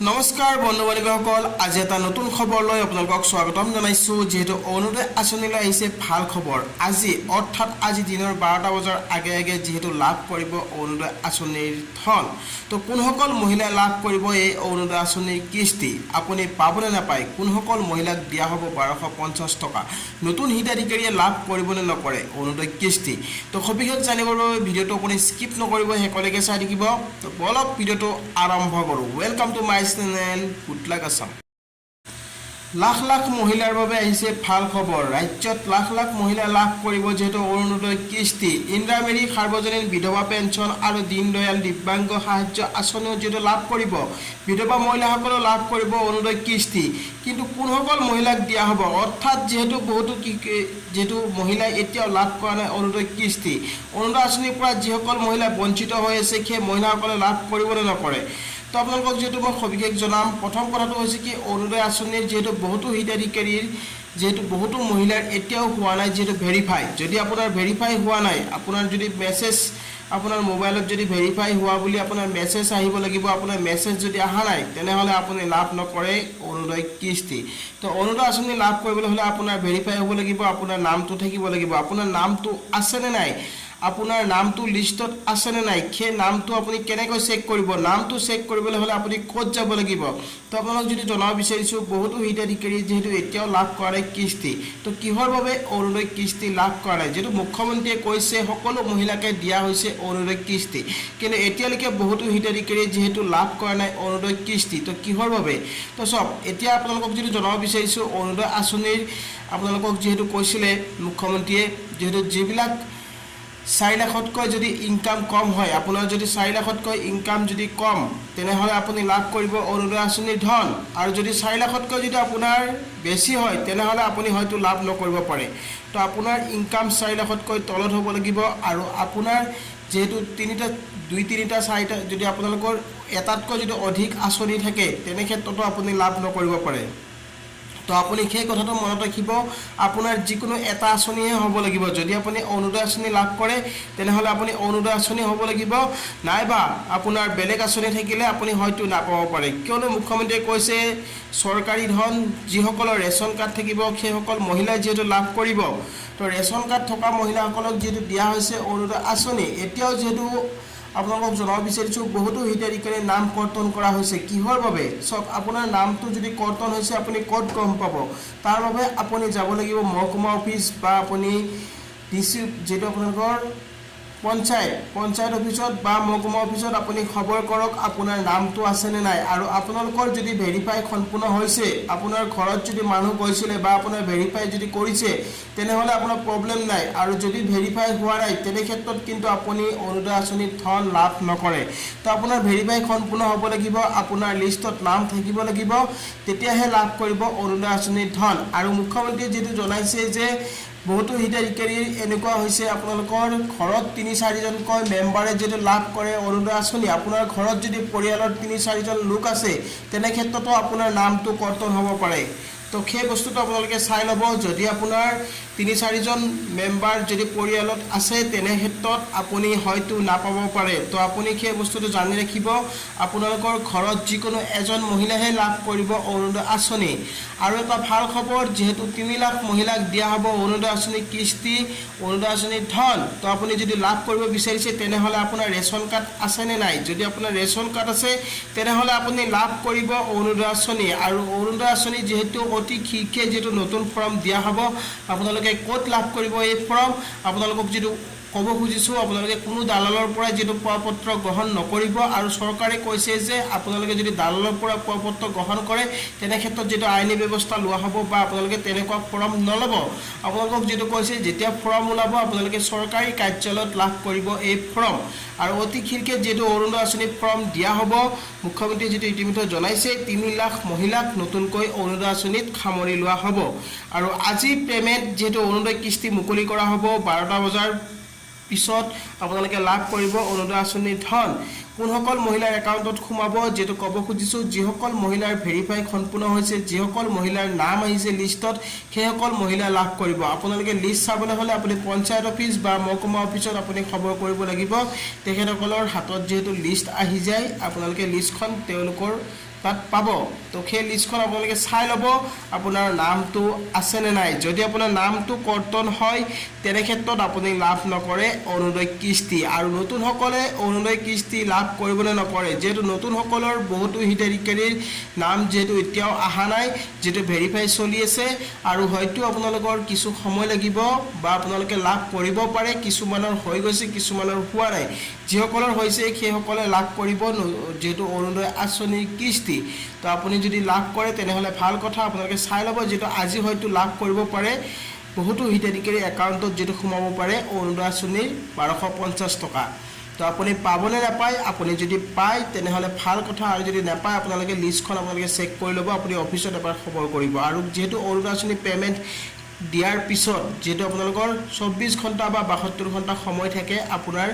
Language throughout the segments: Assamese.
নমস্কাৰ বন্ধু বান্ধৱীসকল, আজি এটা নতুন খবৰ লৈ আপোনালোকক স্বাগতম জনাইছোঁ। যিহেতু অৰুণোদয় আঁচনিলৈ আহিছে ভাল খবৰ। আজি অৰ্থাৎ আজি দিনৰ 12টা বজাৰ আগে আগে যিহেতু লাভ কৰিব অৰুণোদয় আঁচনিৰ ধন। তো কোনসকল মহিলাই লাভ কৰিব এই অৰুণোদয় আঁচনিৰ কিস্তি, আপুনি পাবনে নাপায়, কোনসকল মহিলাক দিয়া হ'ব 1250 টকা, নতুন হিতাধিকাৰীয়ে লাভ কৰিবনে নকৰে অৰুণোদয় কিস্তি। তো সবিশেষ জানিবৰ বাবে ভিডিঅ'টো আপুনি স্কিপ নকৰিব, শেষলৈকে চাই থাকিব। তো বলক ভিডিঅ'টো আৰম্ভ কৰোঁ। Welcome to my channel good luck Assam. Lakh lakh মহিলাৰ বাবে আহিছে ভাল খবৰ। ৰাজ্যত লাখ লাখ মহিলা লাভ কৰিব যিহেতু অৰুণোদয় কিস্তি। ইন্দিৰামেৰী সাৰ্বজনীন বিধৱা পেঞ্চন আৰু দীনদয়াল দিব্যাংগ সাহায্য আঁচনিও যিহেতু লাভ কৰিব, বিধৱা মহিলাসকলেও লাভ কৰিব অৰুণোদয় কিস্তি। কিন্তু কোনসকল মহিলাক দিয়া হ'ব, অৰ্থাৎ যিহেতু মহিলাই এতিয়াও লাভ কৰা নাই অৰুণোদয় কিস্তি, অৰুণোদয় আঁচনিৰ পৰা যিসকল মহিলা বঞ্চিত হৈ আছে সেই মহিলাসকলে লাভ কৰিবনে নকৰে। তো আপোনালোকক যিহেতু মই সবিশেষ জনাম। প্ৰথম কথাটো হৈছে কি, অৰুণোদয় আঁচনিৰ যিহেতু বহুতো হিতাধিকাৰীৰ বহুতো মহিলাৰ এতিয়াও হোৱা নাই যিহেতু ভেৰিফাই। যদি আপোনাৰ ভেৰিফাই হোৱা নাই, আপোনাৰ যদি মেছেজ আপোনাৰ মোবাইলত যদি ভেৰিফাই হোৱা বুলি আপোনাৰ মেছেজ আহিব লাগিব, আপোনাৰ মেছেজ যদি অহা নাই তেনেহ'লে আপুনি লাভ নকৰে অৰুণোদয় কিস্তি। তো অৰুণোদয় আঁচনি লাভ কৰিবলৈ হ'লে আপোনাৰ ভেৰিফাই হ'ব লাগিব, আপোনাৰ নামটো থাকিব লাগিব। আপোনাৰ নামটো আছেনে নাই, আপোনাৰ নামটো লিষ্টত আছেনে নাই, সেই নামটো আপুনি কেনেকৈ চেক কৰিব, নামটো চেক কৰিবলৈ হ'লে আপুনি ক'ত যাব লাগিব। তো আপোনালোক যদি জনাব বিচাৰিছোঁ, বহুতো হিতাধিকাৰী যিহেতু এতিয়াও লাভ কৰা নাই কিস্তি। তো কিহৰ বাবে অৰুণোদয় কিস্তি লাভ কৰা নাই, যিহেতু মুখ্যমন্ত্ৰীয়ে কৈছে সকলো মহিলাকে দিয়া হৈছে অৰুণোদয় কিস্তি, কিন্তু এতিয়ালৈকে বহুতো হিতাধিকাৰীয়ে যিহেতু লাভ কৰা নাই অৰুণোদয় কিস্তি। তো কিহৰ বাবে, তো চব এতিয়া আপোনালোকক যদি জনাব বিচাৰিছোঁ, অৰুণোদয় আঁচনিৰ আপোনালোকক যিহেতু কৈছিলে মুখ্যমন্ত্ৰীয়ে, যিহেতু যিবিলাক 4 লাখতকৈ যদি ইনকাম কম হয়, আপোনাৰ যদি 4 লাখতকৈ ইনকাম যদি কম, তেনেহ'লে আপুনি লাভ কৰিব অৰুণোদয় আঁচনিৰ ধন। আৰু যদি 4 লাখতকৈ যদি আপোনাৰ বেছি হয় তেনেহ'লে আপুনি হয়তো লাভ নকৰিব পাৰে। তো আপোনাৰ ইনকাম 4 লাখতকৈ তলত হ'ব লাগিব, আৰু আপোনাৰ যিহেতু 2, 3, 4টা যদি আপোনালোকৰ এটাতকৈ যদি অধিক আঁচনি থাকে তেনে ক্ষেত্ৰতো আপুনি লাভ নকৰিব পাৰে। তো আপুনি সেই কথাটো মনত ৰাখিব, আপোনাৰ যিকোনো এটা আঁচনিহে হ'ব লাগিব। যদি আপুনি অৰুণোদয় আঁচনি লাভ কৰে তেনেহ'লে আপুনি অৰুণোদয় আঁচনি হ'ব লাগিব, নাইবা আপোনাৰ বেলেগ আঁচনি থাকিলে আপুনি হয়তো নাপাব পাৰে। কিয়নো মুখ্যমন্ত্ৰীয়ে কৈছে চৰকাৰী ধন যিসকলৰ ৰেচন কাৰ্ড থাকিব সেইসকল মহিলাই যিহেতু লাভ কৰিব। তো ৰেচন কাৰ্ড থকা মহিলাসকলক যিহেতু দিয়া হৈছে অৰুণোদয় আঁচনি, এতিয়াও যিহেতু আপোনালোকক জনাব বিচাৰিছোঁ বহুতো হিতাধিকাৰীৰ নাম কৰ্তন কৰা হৈছে। কিহৰ বাবে, চব আপোনাৰ নামটো যদি কৰ্তন হৈছে আপুনি ক'ত গম পাব, তাৰ বাবে আপুনি যাব লাগিব মহকুমা অফিচ বা আপুনি DC যিটো আপোনালোকৰ পঞ্চায়ত অফিচত বা মহকুমা অফিচত আপুনি খবৰ কৰক আপোনাৰ নামটো আছেনে নাই। আৰু আপোনালোকৰ যদি ভেৰিফাই সম্পূৰ্ণ হৈছে, আপোনাৰ ঘৰত যদি মানুহ গৈছিলে বা আপোনাৰ ভেৰিফাই যদি কৰিছে তেনেহ'লে আপোনাৰ প্ৰব্লেম নাই। আৰু যদি ভেৰিফাই হোৱা নাই তেনে ক্ষেত্ৰত কিন্তু আপুনি অৰুণোদয় আঁচনিৰ ধন লাভ নকৰে। তো আপোনাৰ ভেৰিফাই সম্পূৰ্ণ হ'ব লাগিব, আপোনাৰ লিষ্টত নাম থাকিব লাগিব, তেতিয়াহে লাভ কৰিব অৰুণোদয় আঁচনিৰ ধন। আৰু মুখ্যমন্ত্ৰীয়ে যিহেতু জনাইছে যে বহুতো হিতাধিকাৰীৰ এনেকুৱা হৈছে আপোনালোকৰ ঘৰত 3-4জনকৈ মেম্বাৰে যিহেতু লাভ কৰে অৰুণোদয় আঁচনি, আপোনাৰ ঘৰত যদি পৰিয়ালৰ 3-4জন লোক আছে তেনে ক্ষেত্ৰতো আপোনাৰ নামটো কৰ্তন হ'ব পাৰে। তো সেই বস্তুটো আপোনালোকে চাই ল'ব। যদি আপোনাৰ 3-4জন মেম্বাৰ যদি পৰিয়ালত আছে তেনে ক্ষেত্ৰত আপুনি হয়তো নাপাব পাৰে। তো আপুনি সেই বস্তুটো জানি ৰাখিব, আপোনালোকৰ ঘৰত যিকোনো এজন মহিলাহে লাভ কৰিব অৰুণোদয় আঁচনি। আৰু এটা ভাল খবৰ, যিহেতু 3 লাখ মহিলাক দিয়া হ'ব অৰুণোদয় আঁচনিৰ কিস্তি, অৰুণোদয় আঁচনিৰ ধন। তো আপুনি যদি লাভ কৰিব বিচাৰিছে তেনেহ'লে আপোনাৰ ৰেচন কাৰ্ড আছেনে নাই, যদি আপোনাৰ ৰেচন কাৰ্ড আছে তেনেহ'লে আপুনি লাভ কৰিব অৰুণোদয় আঁচনি। আৰু অৰুণোদয় আঁচনি যিহেতু অতি শীঘ্ৰে যিহেতু নতুন ফৰ্ম দিয়া হ'ব, আপোনালোকে ক'ত লাভ কৰিব এই ফৰ্ম, আপোনালোকক যিটো ক'ব খুজিছোঁ, আপোনালোকে কোনো দালালৰ পৰা যিটো প্ৰপত্ৰ গ্ৰহণ নকৰিব। আৰু চৰকাৰে কৈছে যে আপোনালোকে যদি দালালৰ পৰা প্ৰপত্ৰ গ্ৰহণ কৰে তেনে ক্ষেত্ৰত যিটো আইনী ব্যৱস্থা লোৱা হ'ব বা আপোনালোকে তেনেকুৱা ফৰ্ম নল'ব। আপোনালোকক যিটো কৈছে যেতিয়া ফৰ্ম ওলাব আপোনালোকে চৰকাৰী কাৰ্যালয়ত লাভ কৰিব এই ফৰ্ম। আৰু অতি শীঘ্ৰে যিহেতু অৰুণোদয় আঁচনিৰ ফৰ্ম দিয়া হ'ব, মুখ্যমন্ত্ৰীয়ে যিটো ইতিমধ্যে জনাইছে 3 লাখ মহিলাক নতুনকৈ অৰুণোদয় আঁচনিত সামৰি লোৱা হ'ব। আৰু আজি পে'মেণ্ট যিহেতু অৰুণোদয় কিস্তি মুকলি কৰা হ'ব 12টা বজাৰ পিছত আপোনালোকে লাভ কৰিব অৰুণোদয় আঁচনিৰ ধন। কোনসকল মহিলাৰ একাউণ্টত সোমাব, যেটো ক'ব খুজিছোঁ, যিসকল মহিলাৰ ভেৰিফাই সম্পূৰ্ণ হৈছে, যিসকল মহিলাৰ নাম আহিছে লিষ্টত, সেইসকল মহিলা লাভ কৰিব। আপোনালোকে লিষ্ট চাবলৈ হ'লে আপুনি পঞ্চায়ত অফিচ বা মহকুমা অফিচত আপুনি খবৰ কৰিব লাগিব। তেখেতসকলৰ হাতত যেহেতু লিষ্ট আহি যায়, আপোনালোকে লিষ্টখন তেওঁলোকৰ তাত পাব তো সেই লিষ্টখন আপোনালোকে চাই ল'ব আপোনাৰ নামটো আছে নে নাই যদি আপোনাৰ নামটো কৰ্তন হয় তেনে ক্ষেত্ৰত আপুনি লাভ নকৰে অৰুণোদয় কিস্তি আৰু নতুনসকলে অৰুণোদয় কিস্তি লাভ কৰিবলৈ নকৰে যেহেতু নতুনসকলৰ বহুতো হিতাধিকাৰীৰ নাম যেহেতু এতিয়াও অহা নাই যেহেতু ভেৰিফাই চলি আছে আৰু হয়তো আপোনালোকৰ কিছু সময় লাগিব বা আপোনালোকে লাভ কৰিব পাৰে কিছুমানৰ হৈ গৈছে কিছুমানৰ হোৱা নাই যিসকলৰ হৈছে সেইসকলে লাভ কৰিব যেহেতু অৰুণোদয় আঁচনিৰ কিস্তি তো আপুনি যদি লাভ কৰে তেনেহ'লে ভাল কথা আপোনালোকে চাই ল'ব যেহেতু আজি হয়তো লাভ কৰিব পাৰে বহুতো হিতাধিকাৰী একাউণ্টত যেটো সোমাব পাৰে অৰুণোদয় আঁচনিৰ 1250 টকা তো আপুনি পাবনে নাপায় আপুনি যদি পায় তেনেহ'লে ভাল কথা আৰু যদি নাপায় আপোনালোকে লিষ্টখন আপোনালোকে চেক কৰি ল'ব আপুনি অফিচত এবাৰ খবৰ কৰিব আৰু যেহেতু অৰুণোদয় আঁচনি পে'মেণ্ট দিয়াৰ পিছত যেহেতু আপোনালোকৰ 24 ঘণ্টা বা 72 ঘণ্টা সময় থাকে আপোনাৰ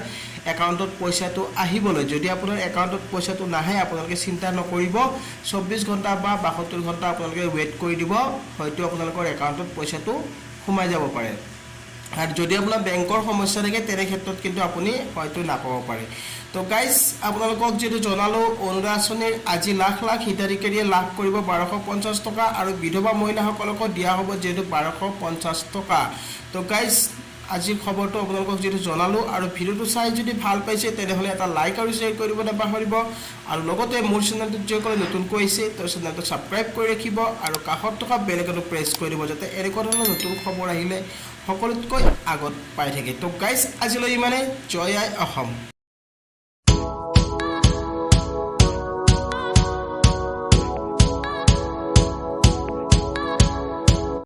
একাউণ্টত পইচাটো আহিবলৈ যদি আপোনাৰ একাউণ্টত পইচাটো নাহে আপোনালোকে চিন্তা নকৰিব 24 ঘণ্টা বা 72 ঘণ্টা আপোনালোকে ৱেইট কৰি দিব হয়তো আপোনালোকৰ একাউণ্টত পইচাটো সোমাই যাব পাৰে আৰু যদি আপোনাৰ বেংকৰ সমস্যা থাকে তেনে ক্ষেত্ৰত কিন্তু আপুনি হয়তো নাপাব পাৰে তো গাইজ আপোনালোকক যেটো জনালো অৰুণোদয় আঁচনিৰ আজি লাখ লাখ হিতাধিকাৰীয়ে লাভ কৰিব 1250 টকা আৰু বিধৱা মহিলাসকলক দিয়া হ'ব যেটো 1250 টকা তো গাইজ আজিৰ খবৰটো আপোনালোকক যেটো জনালো আৰু ভিডিওটো চাই যদি ভাল পাইছে তেনেহ'লে এটা লাইক আৰু শ্বেয়াৰ কৰিব নাপাহৰিব আৰু লগতে মোৰ চেনেলটো যিসকলে নতুনকৈ আহিছে তো চেনেলটো ছাবস্ক্ৰাইব কৰি ৰাখিব আৰু কাষত থকা বেল আইকনটো প্ৰেছ কৰি দিব যাতে এনেকুৱা ধৰণৰ নতুন খবৰ আহিলে সকলোতকৈ আগত পাই থাকে তো গাইজ আজিলৈ ইমানে জয় আই অসম